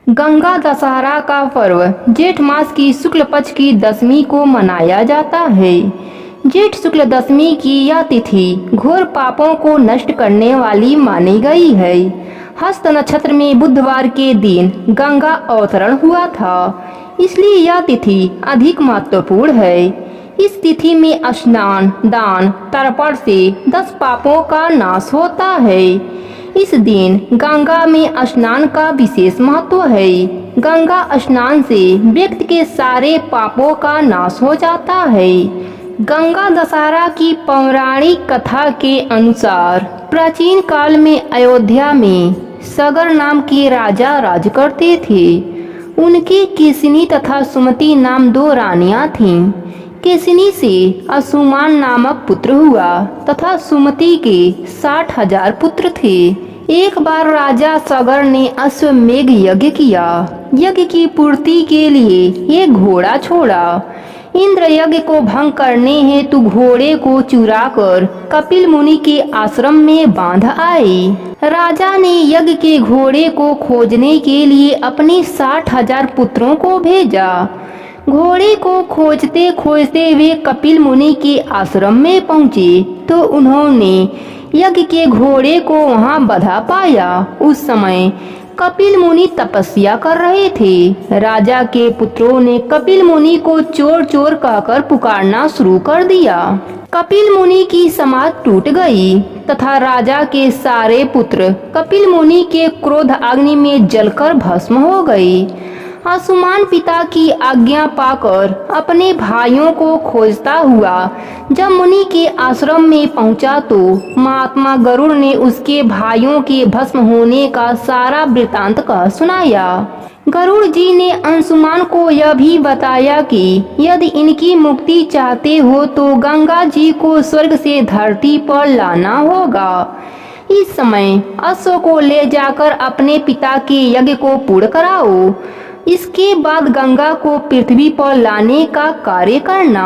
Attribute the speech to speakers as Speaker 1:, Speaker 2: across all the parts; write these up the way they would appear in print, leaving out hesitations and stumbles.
Speaker 1: गंगा दशहरा का पर्व जेठ मास की शुक्ल पक्ष की दशमी को मनाया जाता है। जेठ शुक्ल दशमी की यह तिथि घोर पापों को नष्ट करने वाली मानी गई है। हस्त नक्षत्र में बुधवार के दिन गंगा अवतरण हुआ था, इसलिए यह तिथि अधिक महत्वपूर्ण है। इस तिथि में स्नान, दान, तर्पण से 10 पापों का नाश होता है। इस दिन गंगा में स्नान का विशेष महत्व है। गंगा स्नान से व्यक्ति के सारे पापों का नाश हो जाता है। गंगा दशहरा की पौराणिक कथा के अनुसार प्राचीन काल में अयोध्या में सगर नाम के राजा राज करते थे। उनके केसिनी तथा सुमति नाम 2 रानियां थीं। केसिनी से असुमान नामक पुत्र हुआ तथा सुमति के 60,000 पुत्र थे। एक बार राजा सगर ने अश्वमेघ यज्ञ किया। यज्ञ की पूर्ति के लिए एक घोड़ा छोड़ा। इंद्र यज्ञ को भंग करने हेतु घोड़े को चुराकर कपिल मुनि के आश्रम में बांध आए। राजा ने यज्ञ के घोड़े को खोजने के लिए अपने 60,000 पुत्रों को भेजा। घोड़े को खोजते खोजते वे कपिल मुनि के आश्रम में पहुँचे तो उन्होंने यज्ञ के घोड़े को वहां बंधा पाया। उस समय कपिल मुनि तपस्या कर रहे थे। राजा के पुत्रों ने कपिल मुनि को चोर चोर कहकर पुकारना शुरू कर दिया। कपिल मुनि की समाधि टूट गई तथा राजा के सारे पुत्र कपिल मुनि के क्रोध अग्नि में जलकर भस्म हो गए। असुमान पिता की आज्ञा पाकर अपने भाइयों को खोजता हुआ जब मुनि के आश्रम में पहुंचा तो महात्मा गरुड़ ने उसके भाइयों के भस्म होने का सारा वृतांत कह सुनाया। गरुड़ जी ने अंशुमान को यह भी बताया कि यदि इनकी मुक्ति चाहते हो तो गंगा जी को स्वर्ग से धरती पर लाना होगा। इस समय अश्व को ले जाकर अपने पिता के यज्ञ को पूर्ण कराओ। इसके बाद गंगा को पृथ्वी पर लाने का कार्य करना।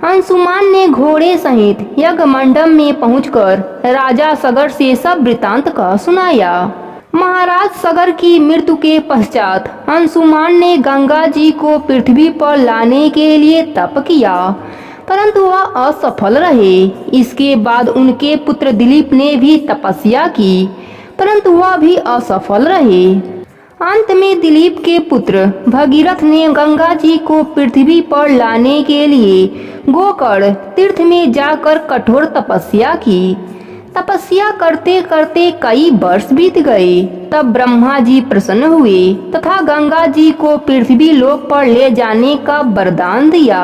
Speaker 1: अंशुमान ने घोड़े सहित यज्ञ मंडप में पहुंचकर राजा सगर से सब वृतांत का सुनाया। महाराज सगर की मृत्यु के पश्चात अंशुमान ने गंगा जी को पृथ्वी पर लाने के लिए तप किया, परंतु वह असफल रहे। इसके बाद उनके पुत्र दिलीप ने भी तपस्या की, परंतु वह भी असफल रहे। अंत में दिलीप के पुत्र भगीरथ ने गंगा जी को पृथ्वी पर लाने के लिए गोकर्ण तीर्थ में जाकर कठोर तपस्या की। तपस्या करते करते कई वर्ष बीत गए। तब ब्रह्मा जी प्रसन्न हुए तथा गंगा जी को पृथ्वी लोक पर ले जाने का वरदान दिया।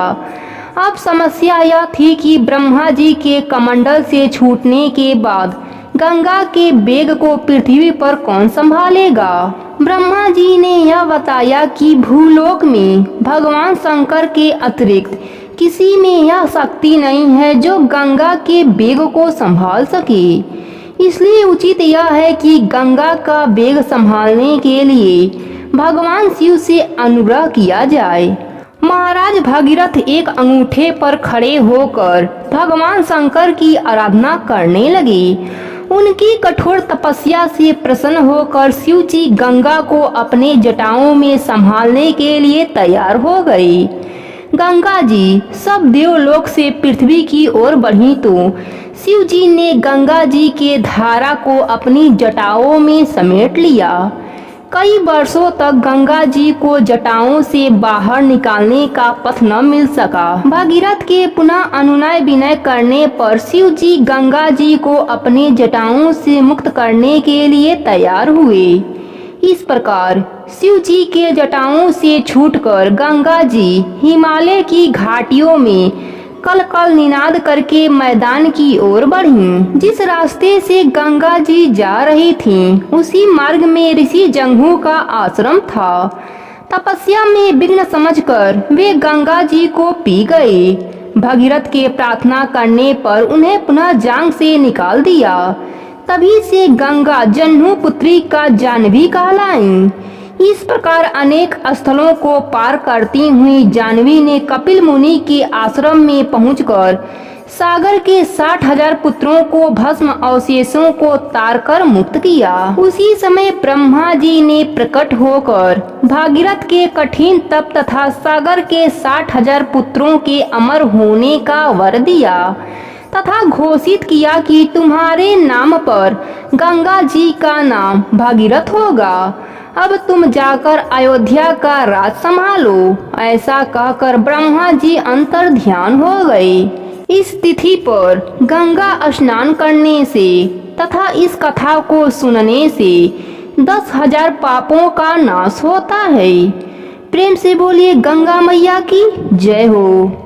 Speaker 1: अब समस्या यह थी कि ब्रह्मा जी के कमंडल से छूटने के बाद गंगा के वेग को पृथ्वी पर कौन संभालेगा। ब्रह्मा जी ने यह बताया कि भूलोक में भगवान शंकर के अतिरिक्त किसी में यह शक्ति नहीं है जो गंगा के वेग को संभाल सके। इसलिए उचित यह है कि गंगा का वेग संभालने के लिए भगवान शिव से अनुग्रह किया जाए। महाराज भगीरथ एक अंगूठे पर खड़े होकर भगवान शंकर की आराधना करने लगे। उनकी कठोर तपस्या से प्रसन्न होकर शिव जी गंगा को अपने जटाओं में संभालने के लिए तैयार हो गए। गंगा जी सब देवलोक से पृथ्वी की ओर बढ़ी तो शिव जी ने गंगा जी के धारा को अपनी जटाओं में समेट लिया। कई वर्षों तक गंगा जी को जटाओं से बाहर निकालने का पथ न मिल सका। भगीरथ के पुनः अनुनय विनय करने पर शिव जी गंगा जी को अपने जटाओं से मुक्त करने के लिए तैयार हुए। इस प्रकार शिव जी के जटाओं से छूटकर गंगा जी हिमालय की घाटियों में कल कल निनाद करके मैदान की ओर बढ़ीं। जिस रास्ते से गंगा जी जा रही थीं, उसी मार्ग में ऋषि जंघू का आश्रम था। तपस्या में विघ्न समझकर वे गंगा जी को पी गए। भगीरथ के प्रार्थना करने पर उन्हें पुनः जांग से निकाल दिया। तभी से गंगा जह्नु पुत्री का जाह्नवी कहलाई। इस प्रकार अनेक स्थलों को पार करती हुई जाह्नवी ने कपिल मुनि के आश्रम में पहुंचकर सागर के 60,000 पुत्रों को भस्म अवशेषों को तारकर मुक्त किया। उसी समय ब्रह्मा जी ने प्रकट होकर भागीरथ के कठिन तप तथा सागर के 60,000 पुत्रों के अमर होने का वर दिया तथा घोषित किया कि तुम्हारे नाम पर गंगा जी का नाम भागीरथ होगा। अब तुम जाकर अयोध्या का राज संभालो। ऐसा कहकर ब्रह्मा जी अंतर ध्यान हो गए। इस तिथि पर गंगा स्नान करने से तथा इस कथा को सुनने से 10,000 पापों का नाश होता है। प्रेम से बोलिए गंगा मैया की जय हो।